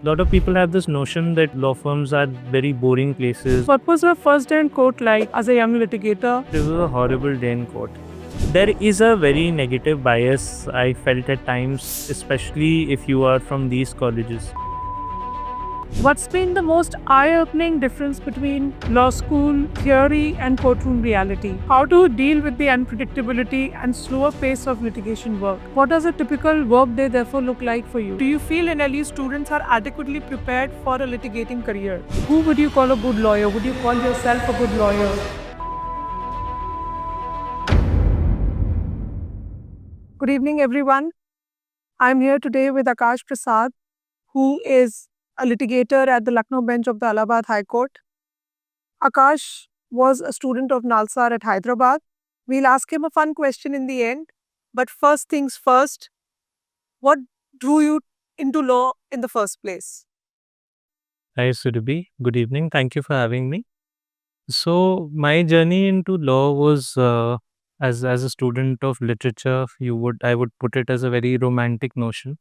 lot of people have this notion that law firms are very boring places. What was your first day in court like as a young litigator? It was a horrible day in court. There is a very negative bias I felt at times, especially if you are from these colleges. What's been the most eye-opening difference between law school theory and courtroom reality? How to deal with the unpredictability and slower pace of litigation work? What does a typical workday therefore look like for you? Do you feel NLE students are adequately prepared for a litigating career? Who would you call a good lawyer? Would you call yourself a good lawyer? Good evening, everyone. I'm here today with Akash Prasad, who is a litigator at the Lucknow bench of the Allahabad High Court. Akash was a student of Nalsar at Hyderabad. We'll ask him a fun question in the end. But first things first, what drew you into law in the first place? Hi, Surabhi. Good evening. Thank you for having me. So, my journey into law was as a student of literature. I would put it as a very romantic notion.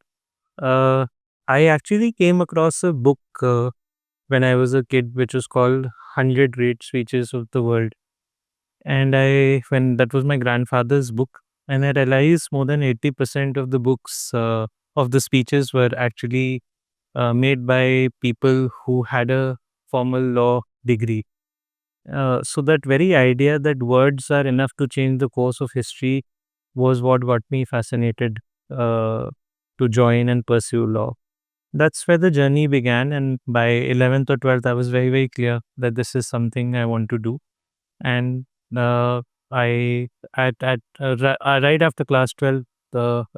Uh, I actually came across a book when I was a kid, which was called 100 Great Speeches of the World. And when that was my grandfather's book, and I realized more than 80% of the books, of the speeches were actually made by people who had a formal law degree. So that very idea that words are enough to change the course of history was what got me fascinated to join and pursue law. That's where the journey began, and by 11th or 12th, I was very, very clear that this is something I want to do. And I, right after class 12,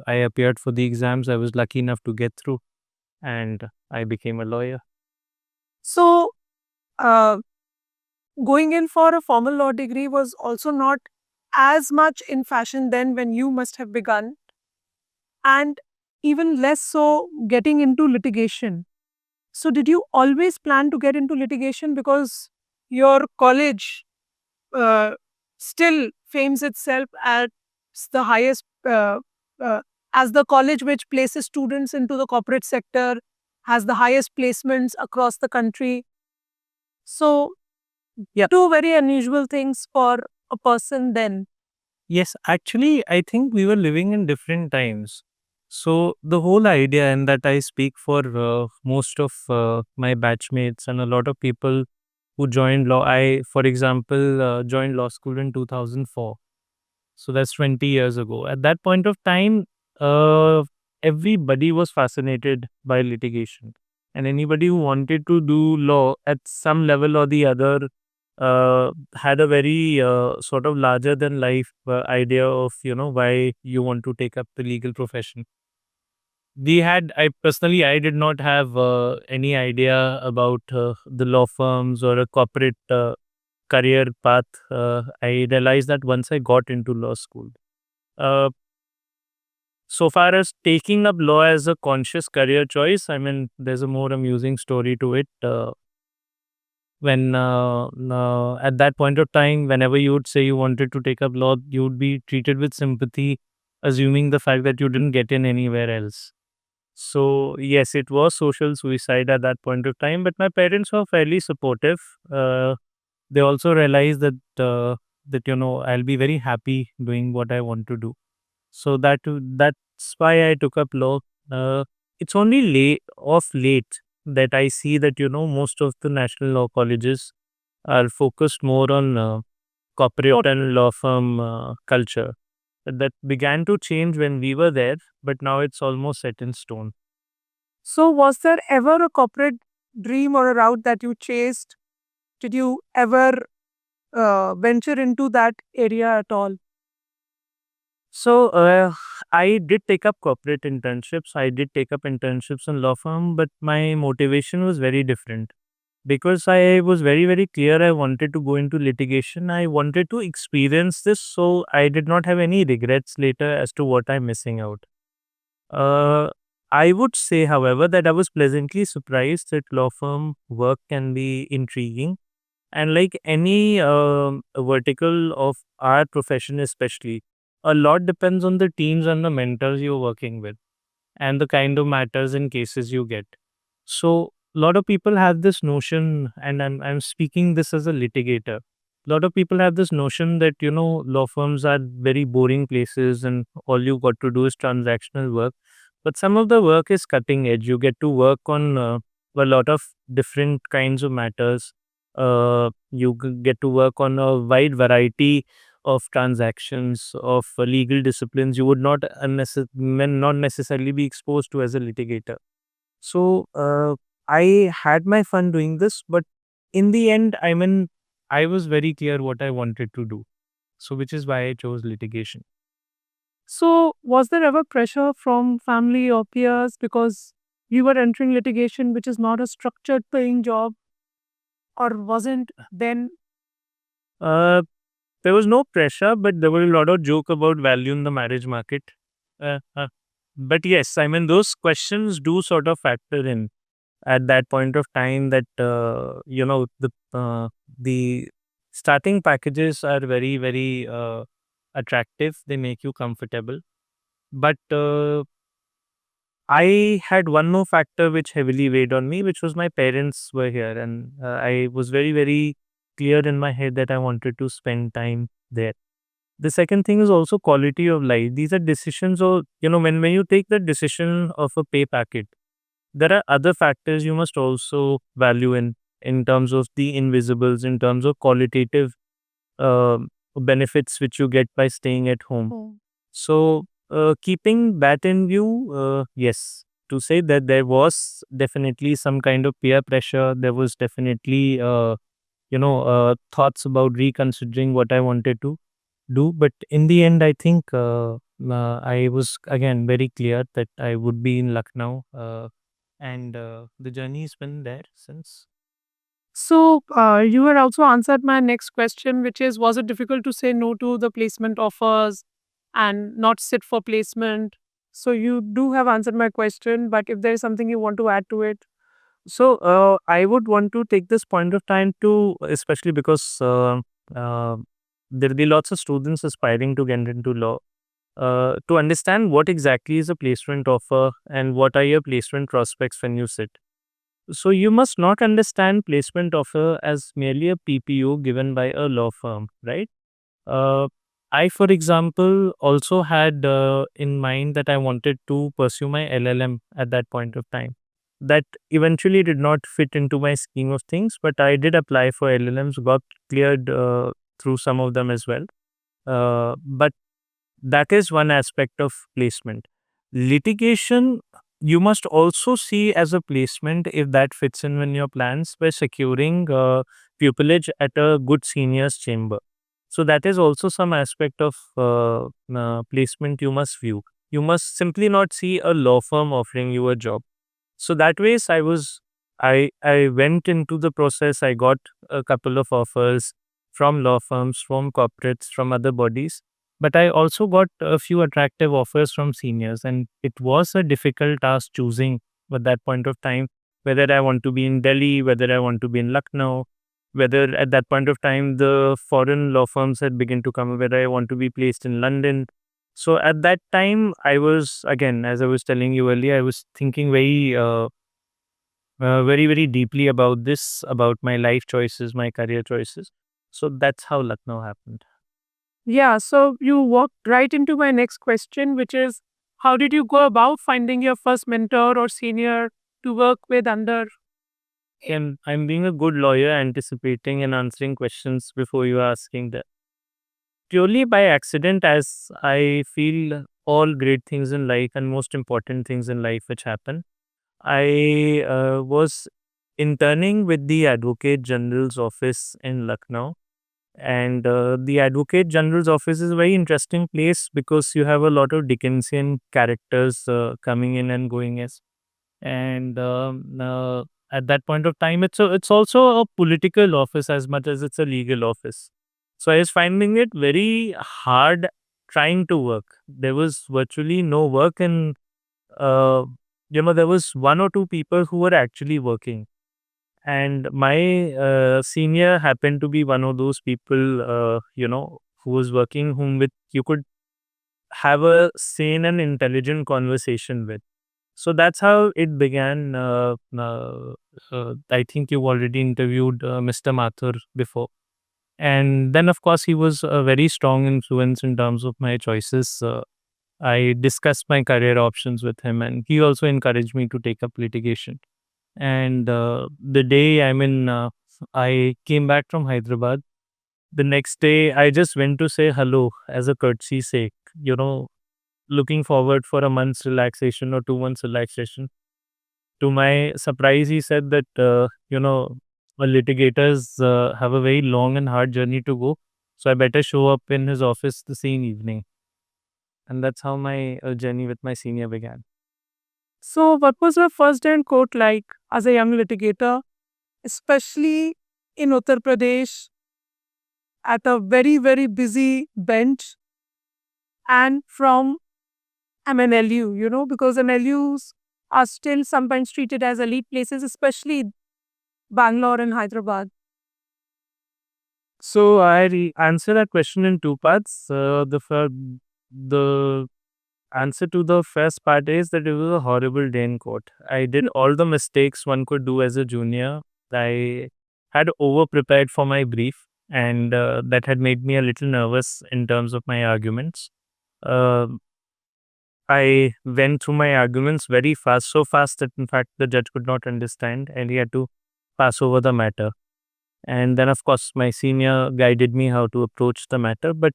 I appeared for the exams. I was lucky enough to get through, and I became a lawyer. So, uh, going in for a formal law degree was also not as much in fashion then when you must have begun, and even less so getting into litigation. So, did you always plan to get into litigation because your college still fames itself as the highest, as the college which places students into the corporate sector, has the highest placements across the country? So, Yeah. two very unusual things for a person then. Yes, actually, I think we were living in different times. So the whole idea, and that I speak for most of my batchmates and a lot of people who joined law. For example, joined law school in 2004. So that's 20 years ago. At that point of time, uh, everybody was fascinated by litigation. And anybody who wanted to do law at some level or the other had a very sort of larger than life idea of, why you want to take up the legal profession. I did not have any idea about the law firms or a corporate career path. I realized that once I got into law school. Uh, so far as taking up law as a conscious career choice, I mean, there's a more amusing story to it. When At that point of time, whenever you would say you wanted to take up law, you would be treated with sympathy, assuming the fact that you didn't get in anywhere else. So yes, it was social suicide at that point of time, but my parents were fairly supportive. They also realized that I'll be very happy doing what I want to do. So that's why I took up law. It's only late that I see that most of the national law colleges are focused more on corporate and law firm culture. That began to change when we were there, but now it's almost set in stone. So, was there ever a corporate dream or a route that you chased? Did you ever venture into that area at all? So I did take up corporate internships. I did take up internships in law firm, but my motivation was very different because I was very, very clear I wanted to go into litigation. I wanted to experience this, so I did not have any regrets later as to what I'm missing out. Uh, I would say, however, that I was pleasantly surprised that law firm work can be intriguing. And like any vertical of our profession, especially, a lot depends on the teams and the mentors you're working with and the kind of matters and cases you get. So a lot of people have this notion, and I'm speaking this as a litigator. A lot of people have this notion that law firms are very boring places, and all you got to do is transactional work. But some of the work is cutting edge. You get to work on a lot of different kinds of matters. Get to work on a wide variety of transactions of legal disciplines you would not necessarily be exposed to as a litigator. So I had my fun doing this, but in the end, I was very clear what I wanted to do. So, which is why I chose litigation. So, was there ever pressure from family or peers because you were entering litigation, which is not a structured paying job, or wasn't then? Uh, there was no pressure, but there were a lot of joke about value in the marriage market. Uh, uh, but yes, those questions do sort of factor in at that point of time that the starting packages are very very attractive. They make you comfortable, but I had one more factor which heavily weighed on me, which was my parents were here, and I was very very clear in my head that I wanted to spend time there. The second thing is also quality of life. These are decisions, or when you take the decision of a pay packet, there are other factors you must also value in terms of the invisibles, in terms of qualitative uh, benefits which you get by staying at home. So keeping that in view, yes, to say that there was definitely some kind of peer pressure, there was definitely thoughts about reconsidering what I wanted to do, but in the end I think I was again very clear that I would be in Lucknow, and the journey has been there since. So, you had also answered my next question, which is, was it difficult to say no to the placement offers and not sit for placement? So, you do have answered my question, but if there is something you want to add to it. So I would want to take this point of time to, especially because uh, there'll be lots of students aspiring to get into law, to understand what exactly is a placement offer and what are your placement prospects when you sit. So you must not understand placement offer as merely a PPO given by a law firm, right? Uh, I, for example, also had in mind that I wanted to pursue my LLM at that point of time. That eventually did not fit into my scheme of things, but I did apply for LLMs, got cleared through some of them as well. But that is one aspect of placement. Litigation, you must also see as a placement if that fits in your plans by securing pupillage at a good seniors chamber. So that is also some aspect of placement you must view. You must simply not see a law firm offering you a job. So that ways I went into the process. I got a couple of offers from law firms, from corporates, from other bodies. But I also got a few attractive offers from seniors, and it was a difficult task choosing at that point of time whether I want to be in Delhi, whether I want to be in Lucknow, whether at that point of time the foreign law firms had begun to come, whether I want to be placed in London. So at that time, I was, again, as I was telling you earlier, I was thinking very, very deeply about this, about my life choices, my career choices. So that's how Lucknow happened. Yeah, so you walked right into my next question, which is, how did you go about finding your first mentor or senior to work with under? And I'm being a good lawyer, anticipating and answering questions before you are asking them. Purely by accident, as I feel all great things in life and most important things in life which happen. I was interning with the Advocate General's office in Lucknow. And the Advocate General's office is a very interesting place because you have a lot of Dickensian characters coming in and going as. And at that point of time, it's also a political office as much as it's a legal office. So I was finding it very hard trying to work. There was virtually no work, and uh, there was one or two people who were actually working, and my senior happened to be one of those people, who was working, whom with you could have a sane and intelligent conversation with. So that's how it began. I think you've already interviewed Mr. Mathur before. And then, of course, he was a very strong influence in terms of my choices. I discussed my career options with him, and he also encouraged me to take up litigation. And the day I came back from Hyderabad. The next day, I just went to say hello as a courtesy sake, you know, looking forward for a month's relaxation or 2 months relaxation. To my surprise, he said that, litigators have a very long and hard journey to go. So I better show up in his office the same evening. And that's how my journey with my senior began. So, what was your first day in court like as a young litigator, especially in Uttar Pradesh at a very, very busy bench and from an LU, because an LUs are still sometimes treated as elite places, especially Bangalore and Hyderabad. So answer that question in two parts. The answer to the first part is that it was a horrible day in court. I did all the mistakes one could do as a junior. I had over prepared for my brief, and that had made me a little nervous in terms of my arguments. Uh, I went through my arguments very fast, so fast that in fact the judge could not understand, and he had to pass over the matter. And then, of course, my senior guided me how to approach the matter. But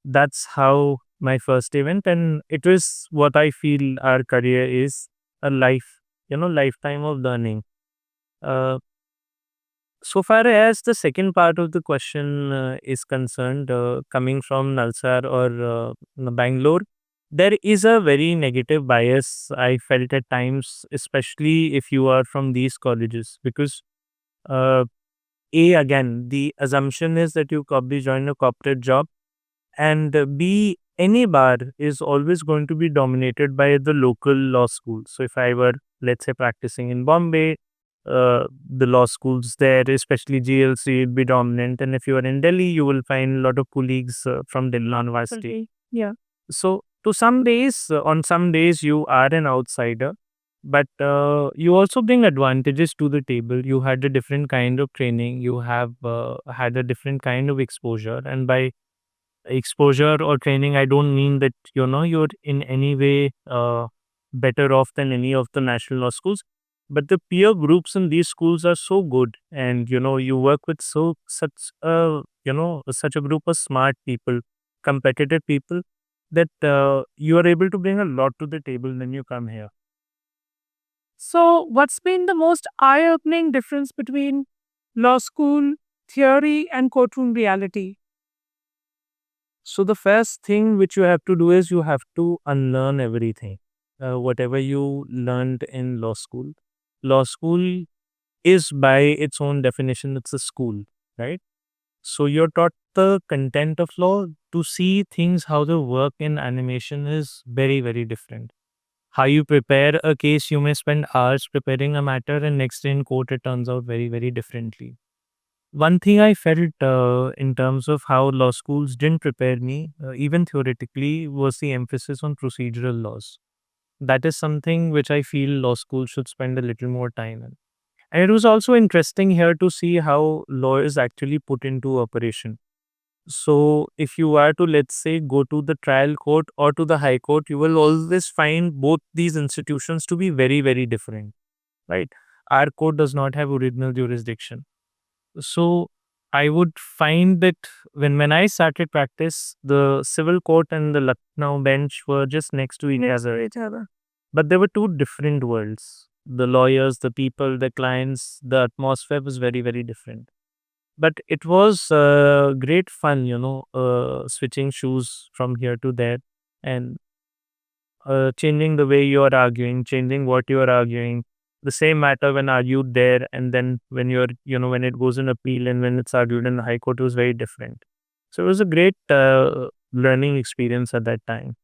that's how my first event, and it was what I feel our career is, a lifetime of learning. Uh, so far as the second part of the question is concerned, coming from Nalsar or Bangalore, there is a very negative bias I felt at times, especially if you are from these colleges, because uh, again, the assumption is that you probably join a corporate job, and B, any bar is always going to be dominated by the local law school. So if I were, let's say, practicing in Bombay, the law schools there, especially GLC, would be dominant. And if you are in Delhi, you will find a lot of colleagues from Delhi University. Okay. Yeah. So to some days, on some days, you are an outsider, but you also bring advantages to the table. You had a different kind of training. You have had a different kind of exposure, and by exposure or training, I don't mean that you're in any way better off than any of the national law schools, but the peer groups in these schools are so good, and you work with such a group of smart people, competitive people, that you are able to bring a lot to the table when you come here. So, what's been the most eye opening difference between law school theory and courtroom reality? So the first thing which you have to do is you have to unlearn everything, whatever you learned in law school. Law school is by its own definition, it's a school, right? So you're taught the content of law. To see things how they work in animation is very, very different. How you prepare a case, you may spend hours preparing a matter, and next day in court, it turns out very, very differently. One thing I felt in terms of how law schools didn't prepare me, even theoretically, was the emphasis on procedural laws. That is something which I feel law school should spend a little more time in. And it was also interesting here to see how law is actually put into operation. So, if you are to, let's say, go to the trial court or to the high court, you will always find both these institutions to be very, very different, right? Our court does not have original jurisdiction. So I would find that when I started practice, the civil court and the Lucknow bench were just next to each other. But there were two different worlds. The lawyers, the people, the clients, the atmosphere was very, very different. But it was great fun, switching shoes from here to there, and changing the way you are arguing, changing what you are arguing. The same matter when argued there, and then when when it goes in appeal and when it's argued in the high court, it was very different. So it was a great learning experience at that time.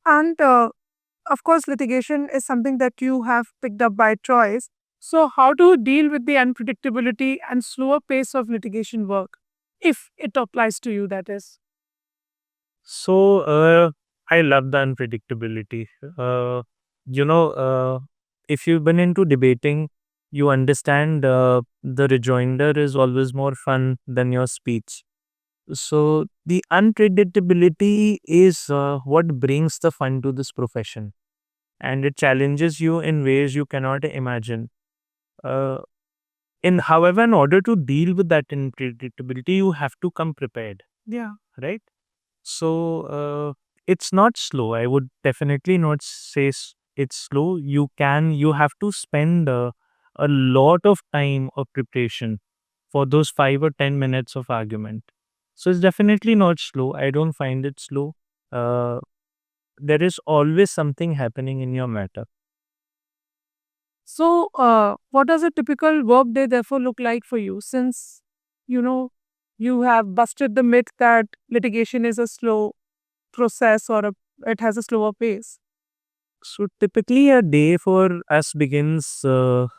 And of course, litigation is something that you have picked up by choice. So, how do you deal with the unpredictability and slower pace of litigation work, if it applies to you, that is? So I love the unpredictability. Uh, you know, if you've been into debating, you understand the rejoinder is always more fun than your speech. So the unpredictability is what brings the fun to this profession, and it challenges you in ways you cannot imagine. Uh, however, in order to deal with that unpredictability, you have to come prepared. Yeah. Right. So it's not slow. I would definitely not say it's slow. You have to spend a lot of time of preparation for those 5 or 10 minutes of argument. So it's definitely not slow. I don't find it slow. Uh, there is always something happening in your matter. So, what does a typical work day therefore look like for you? Since you know you have busted the myth that litigation is a slow process or it has a slower pace. So typically, a day for us begins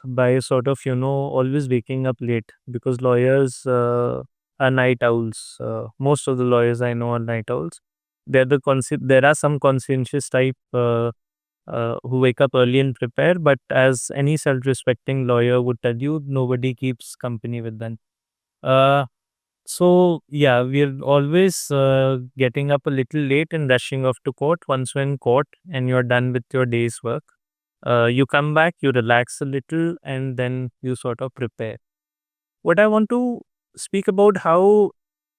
by sort of, always waking up late because lawyers are night owls. Most of the lawyers I know are night owls. There are some conscientious type who wake up early and prepare, but as any self-respecting lawyer would tell you, nobody keeps company with them. Uh, so yeah, we're always getting up a little late and rushing off to court. Once you're in court and you're done with your day's work, you come back, you relax a little, and then you sort of prepare. What I want to speak about how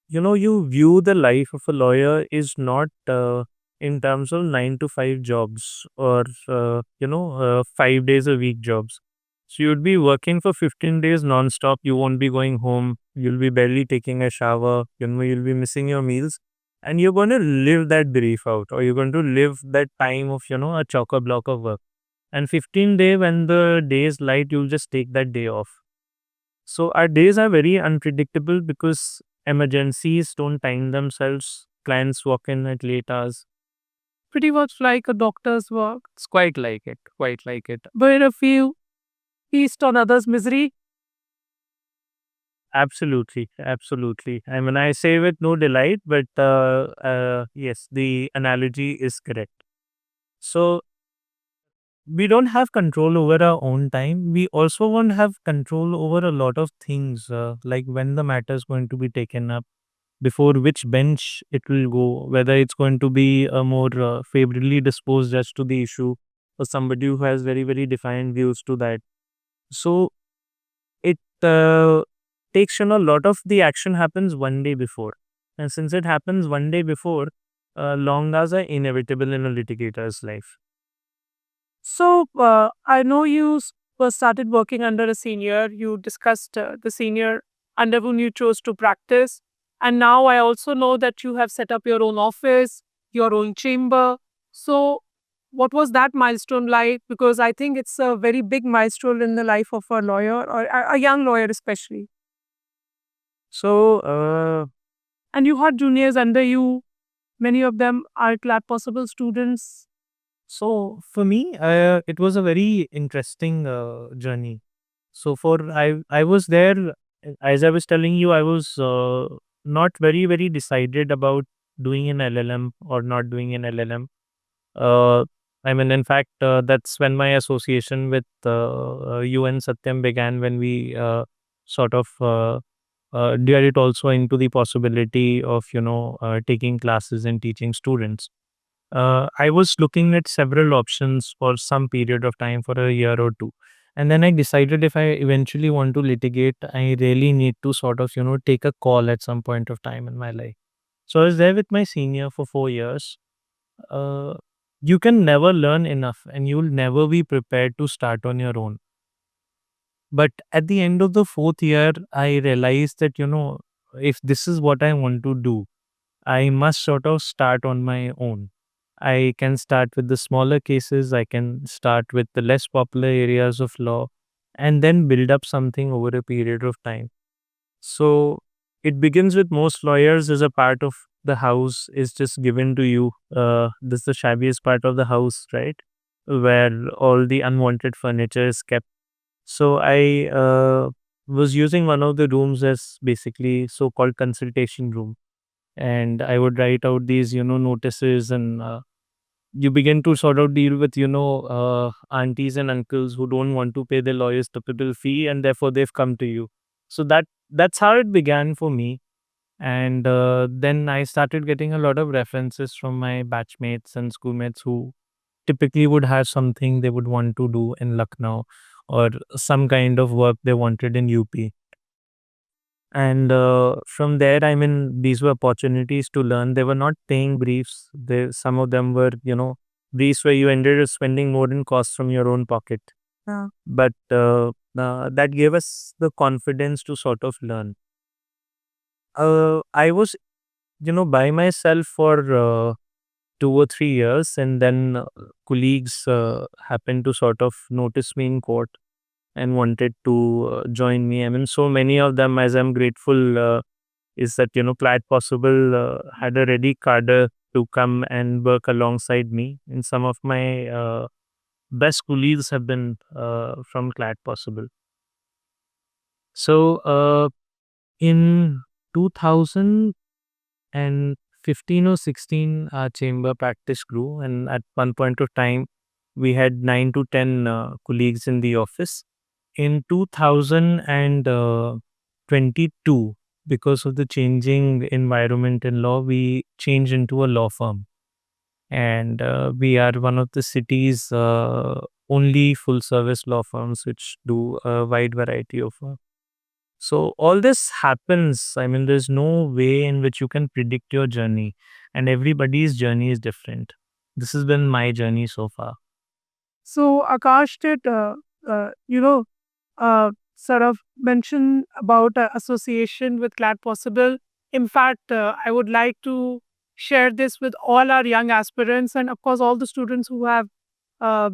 you view the life of a lawyer is not in terms of 9 to 5 jobs or 5 days a week jobs. So you'd be working for 15 days non-stop. You won't be going home. You'll be barely taking a shower. You'll be missing your meals, and you're going to live that brief out, or you're going to live that time of a chocker block of work. And 15 day, when the day is light, you'll just take that day off. So our days are very unpredictable because emergencies don't time themselves. Clients walk in at late hours. Pretty much like a doctor's work, It's quite like it. Quite like it. but a few feast on others' misery. Absolutely. Absolutely. I mean, I say with no delight, but yes, the analogy is correct. So we don't have control over our own time. We also won't have control over a lot of things, like when the matter is going to be taken up, before which bench it will go, whether it's going to be a more favorably disposed judge to the issue or somebody who has very, very defined views to that. So it takes, a lot of the action happens one day before. And since it happens one day before, long hours are inevitable in a litigator's life. So, I know you first started working under a senior. You discussed the senior under whom you chose to practice. And now I also know that you have set up your own office, your own chamber. So, what was that milestone like? Because I think it's a very big milestone in the life of a lawyer or a young lawyer, especially. So, And you had juniors under you. Many of them are possible students. so for me, it was a very interesting journey. So I was there, as I was telling you, I was not very, very decided about doing an LLM or not doing an LLM. Uh, I mean, in fact, that's when my association with you and Satyam began, when we sort of did it also into the possibility of, taking classes and teaching students. I was looking at several options for some period of time, for a year or two. And then I decided if I eventually want to litigate, I really need to sort of, take a call at some point of time in my life. So I was there with my senior for 4 years. uh, you can never learn enough and you'll never be prepared to start on your own. But at the end of the fourth year, I realized that, if this is what I want to do, I must sort of start on my own. I can start with the smaller cases, I can start with the less popular areas of law, and then build up something over a period of time. So it begins with most lawyers as a part of the house is just given to you. This is the shabbiest part of the house, right? Where all the unwanted furniture is kept. So I was using one of the rooms as basically so-called consultation room, and I would write out these, notices and you begin to sort of deal with, aunties and uncles who don't want to pay their lawyers typical fee, and therefore they've come to you. So that's how it began for me. And then I started getting a lot of references from my batchmates and schoolmates who typically would have something they would want to do in Lucknow, or some kind of work they wanted in UP. And from there, I mean, these were opportunities to learn. They were not paying briefs. Some of them were, briefs where you ended up spending more in costs from your own pocket. Yeah. But that gave us the confidence to sort of learn. I was, by myself for 2 or 3 years, and then colleagues happened to sort of notice me in court and wanted to join me. I mean, so many of them, as I'm grateful, is that, Clyde Possible had a ready cadre to come and work alongside me. And some of my best colleagues have been from Clyde Possible. So in 2015 or 16, our chamber practice grew. And at one point of time, we had 9 to 10 colleagues in the office. In 2022, because of the changing environment in law, we changed into a law firm. And we are one of the city's only full service law firms which do a wide variety of work. So, all this happens. I mean, there's no way in which you can predict your journey, and everybody's journey is different. This has been my journey so far. So Akash did, sort of mention about association with Glad Possible. In fact, I would like to share this with all our young aspirants and, of course, all the students who have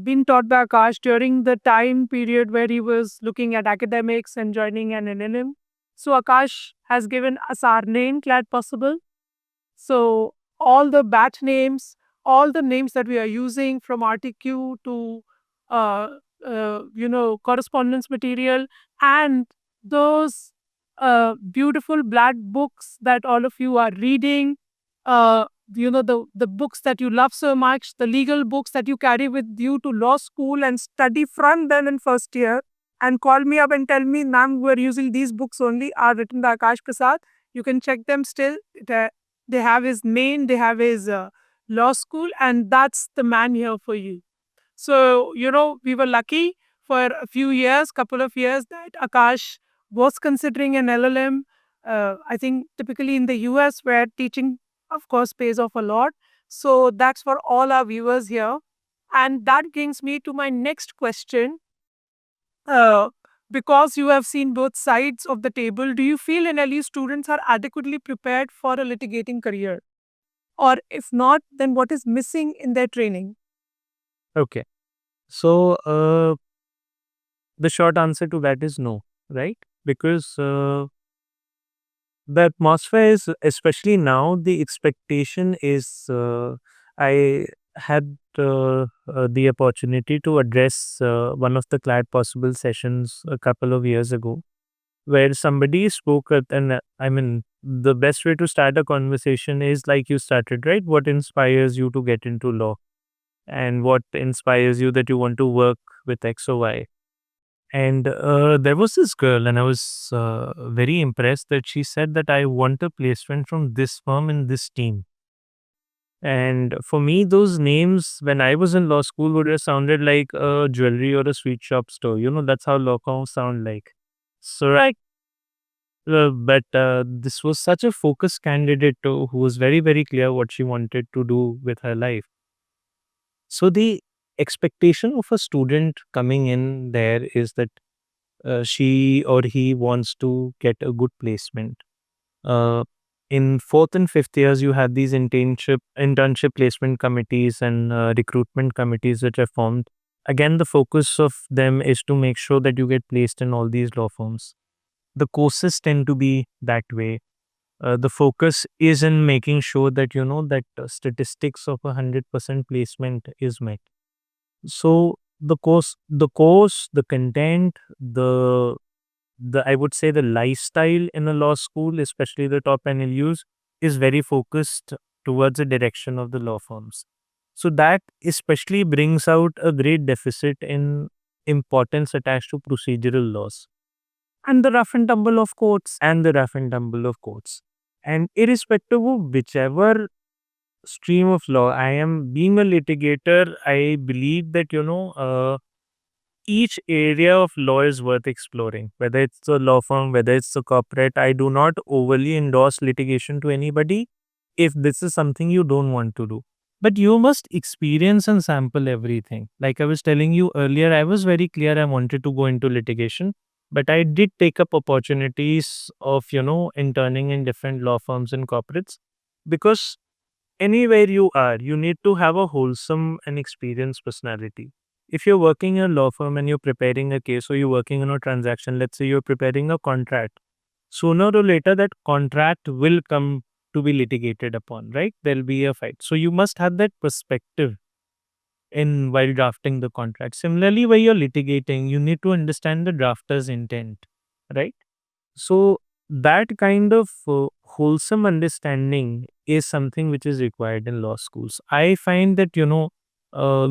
been taught by Akash during the time period where he was looking at academics and joining an NNM. So Akash has given us our name, Glad Possible. So all the batch names, all the names that we are using from RTQ to uh, correspondence material, and those beautiful black books that all of you are reading, the books that you love so much, the legal books that you carry with you to law school and study from them in first year, and call me up and tell me, ma'am, we're using these books only, are written by Akash Prasad. You can check them still. They have his name, they have his law school, and that's the man here for you. So, we were lucky for a few years, couple of years, that Akash was considering an LLM. I think typically in the US, where teaching, of course, pays off a lot. So, that's for all our viewers here. And that brings me to my next question. Uh, because you have seen both sides of the table, do you feel NLE students are adequately prepared for a litigating career? Or if not, then what is missing in their training? Okay. So, the short answer to that is no, right? Because the atmosphere is, especially now, the expectation is, I had the opportunity to address one of the Clyde Possible sessions a couple of years ago, where somebody spoke at, and I mean, the best way to start a conversation is like you started, right? What inspires you to get into law, and what inspires you that you want to work with X or Y? And there was this girl, and I was very impressed that she said that I want a placement from this firm in this team. And for me, those names when I was in law school would have sounded like a jewelry or a sweet shop store. That's how law firms sound like. So, right. But this was such a focused candidate who was very, very clear what she wanted to do with her life. So, the expectation of a student coming in there is that she or he wants to get a good placement. Uh, in fourth and fifth years, you have these internship placement committees and recruitment committees which are formed. Again, the focus of them is to make sure that you get placed in all these law firms. The courses tend to be that way. The focus is in making sure that that statistics of 100% placement is met. So the content, the I would say the lifestyle in a law school, especially the top NLUs, is very focused towards the direction of the law firms. So that especially brings out a great deficit in importance attached to procedural laws And the rough and tumble of courts. and the rough and tumble of courts. And irrespective of whichever stream of law I am, being a litigator, I believe that, each area of law is worth exploring, whether it's a law firm, whether it's a corporate. I do not overly endorse litigation to anybody if this is something you don't want to do. But you must experience and sample everything. Like I was telling you earlier, I was very clear I wanted to go into litigation, but I did take up opportunities of, interning in different law firms and corporates because anywhere you are, you need to have a wholesome and experienced personality. If you're working in a law firm and you're preparing a case or you're working on a transaction, let's say you're preparing a contract, sooner or later that contract will come to be litigated upon, right? There'll be a fight. So you must have that perspective in while drafting the contract. Similarly, while you're litigating, you need to understand the drafter's intent, right? So that kind of wholesome understanding is something which is required in law schools. I find that,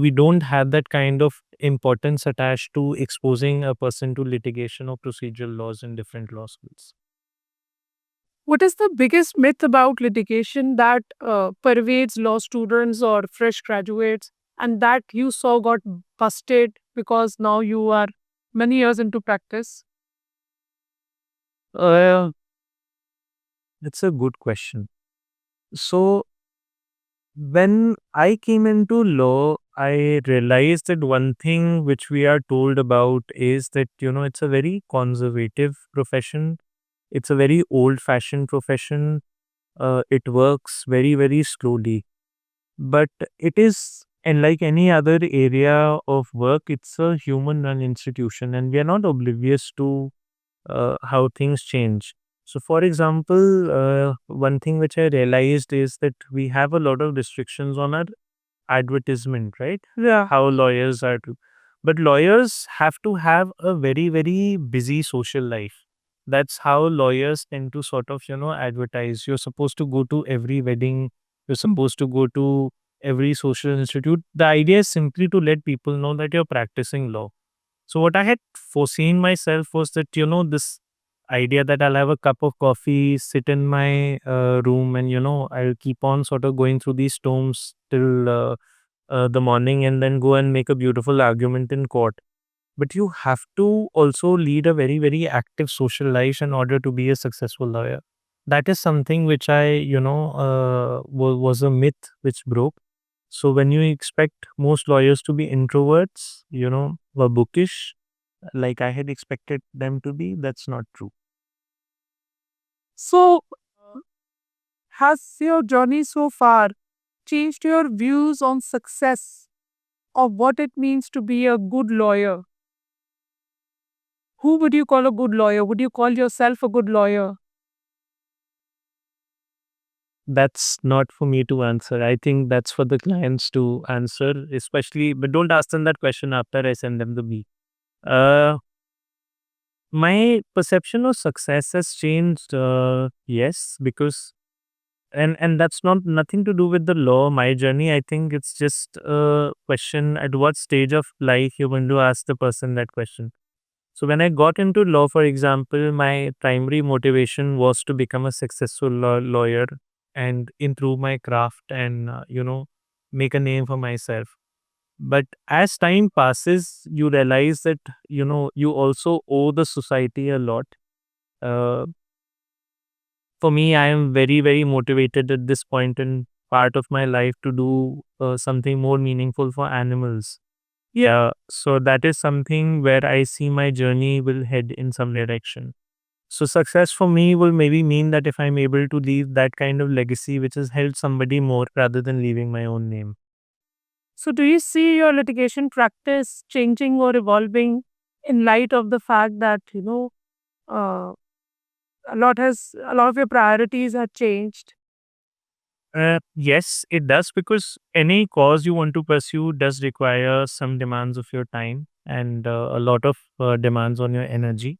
we don't have that kind of importance attached to exposing a person to litigation or procedural laws in different law schools. What is the biggest myth about litigation that pervades law students or fresh graduates and that you saw got busted because now you are many years into practice? Uh, that's a good question. So when I came into law, I realized that one thing which we are told about is that, it's a very conservative profession. It's a very old fashioned profession. It works very, very slowly. But it is, and like any other area of work, it's a human run institution, and we are not oblivious to how things change. So, for example, one thing which I realized is that we have a lot of restrictions on our advertisement, right? Yeah. How lawyers are to. But lawyers have to have a very, very busy social life. That's how lawyers tend to sort of, advertise. You're supposed to go to every wedding, you're supposed to go to every social institute. The idea is simply to let people know that you're practicing law. So what I had foreseen myself was that, this idea that I'll have a cup of coffee, sit in my room, and, I'll keep on sort of going through these tomes till the morning and then go and make a beautiful argument in court. But you have to also lead a very, very active social life in order to be a successful lawyer. That is something which I, was a myth which broke. So when you expect most lawyers to be introverts, were bookish, like I had expected them to be, that's not true. So, has your journey so far changed your views on success of what it means to be a good lawyer? Who would you call a good lawyer? Would you call yourself a good lawyer? That's not for me to answer. I think that's for the clients to answer, especially, but don't ask them that question after I send them the bill. Uh, my perception of success has changed. Yes, because and that's not nothing to do with the law. My journey, I think it's just a question at what stage of life you want to ask the person that question. So when I got into law, for example, my primary motivation was to become a successful lawyer and improve my craft and make a name for myself. But as time passes, you realize that you also owe the society a lot. Uh, for me, I am very, very motivated at this point in part of my life to do something more meaningful for animals. Yeah, so that is something where I see my journey will head in some direction. So success for me will maybe mean that if I'm able to leave that kind of legacy which has helped somebody more rather than leaving my own name. So, do you see your litigation practice changing or evolving in light of the fact that uh, a lot of your priorities have changed? Yes, it does because any cause you want to pursue does require some demands of your time and a lot of demands on your energy.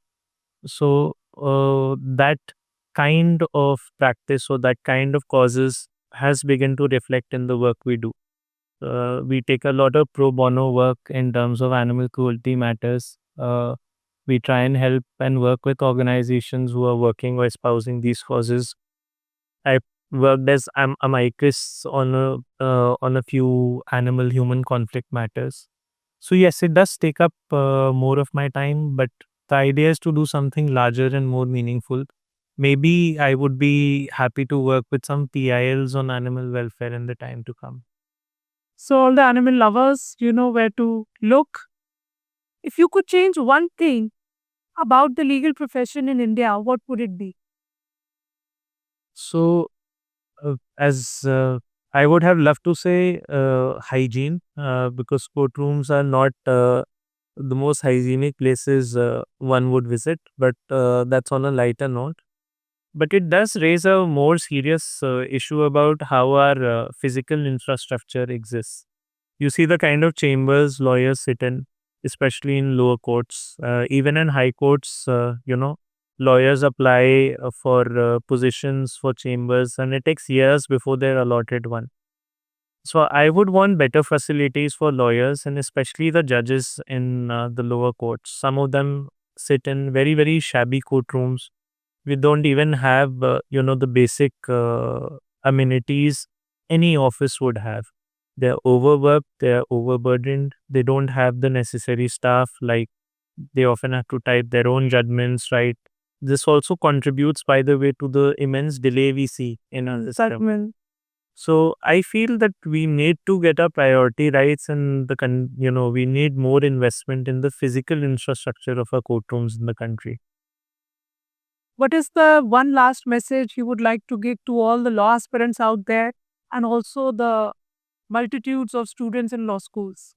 So that kind of practice or that kind of causes has begun to reflect in the work we do. We take a lot of pro bono work in terms of animal cruelty matters. We try and help and work with organizations who are working or espousing these causes. I worked as amicus on a few animal human conflict matters. So yes, it does take up more of my time, but the idea is to do something larger and more meaningful. Maybe I would be happy to work with some PILs on animal welfare in the time to come. So, all the animal lovers, you know where to look. If you could change one thing about the legal profession in India, what would it be? So, as I would have loved to say hygiene, because courtrooms are not the most hygienic places one would visit, but that's on a lighter note. But it does raise a more serious issue about how our physical infrastructure exists. You see the kind of chambers lawyers sit in, especially in lower courts, even in high courts. Lawyers apply for positions for chambers, and it takes years before they're allotted one. So I would want better facilities for lawyers and especially the judges in the lower courts. Some of them sit in very, very shabby courtrooms. We don't even have, the basic amenities any office would have. They're overworked, they're overburdened, they don't have the necessary staff, like they often have to type their own judgments, right? This also contributes, by the way, to the immense delay we see in our system. Certainly. So I feel that we need to get our priority rights, and we need more investment in the physical infrastructure of our courtrooms in the country. What is the one last message you would like to give to all the law aspirants out there and also the multitudes of students in law schools?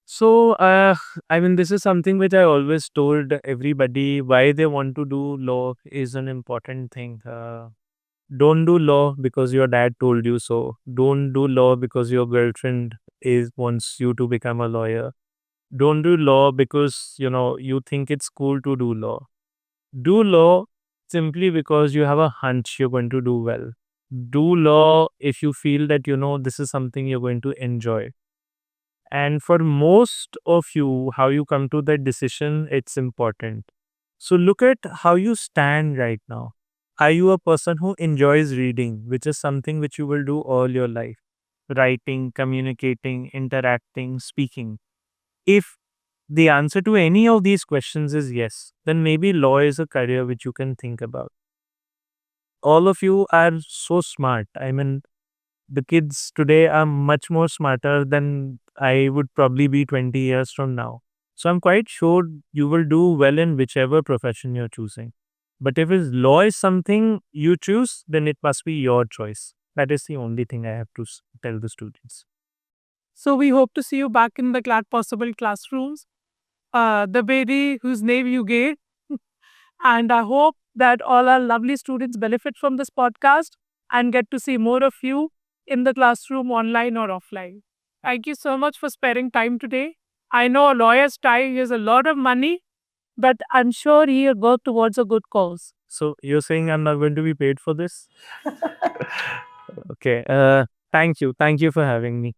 So, I mean, this is something which I always told everybody. Why they want to do law is an important thing. Don't do law because your dad told you so. Don't do law because your girlfriend is wants you to become a lawyer. Don't do law because you think it's cool to do law. Do law simply because you have a hunch you're going to do well. Do law if you feel that this is something you're going to enjoy. And for most of you, how you come to that decision, it's important. So look at how you stand right now. Are you a person who enjoys reading, which is something which you will do all your life? Writing, communicating, interacting, speaking. If the answer to any of these questions is yes, then maybe law is a career which you can think about. All of you are so smart. I mean, the kids today are much more smarter than I would probably be 20 years from now. So I'm quite sure you will do well in whichever profession you're choosing. But if law is something you choose, then it must be your choice. That is the only thing I have to tell the students. So, we hope to see you back in the possible classrooms. The baby whose name you gave. And I hope that all our lovely students benefit from this podcast and get to see more of you in the classroom, online or offline. Thank you so much for sparing time today. I know a lawyer's time is a lot of money, but I'm sure he'll work towards a good cause. So you're saying I'm not going to be paid for this? Okay. Thank you. Thank you for having me.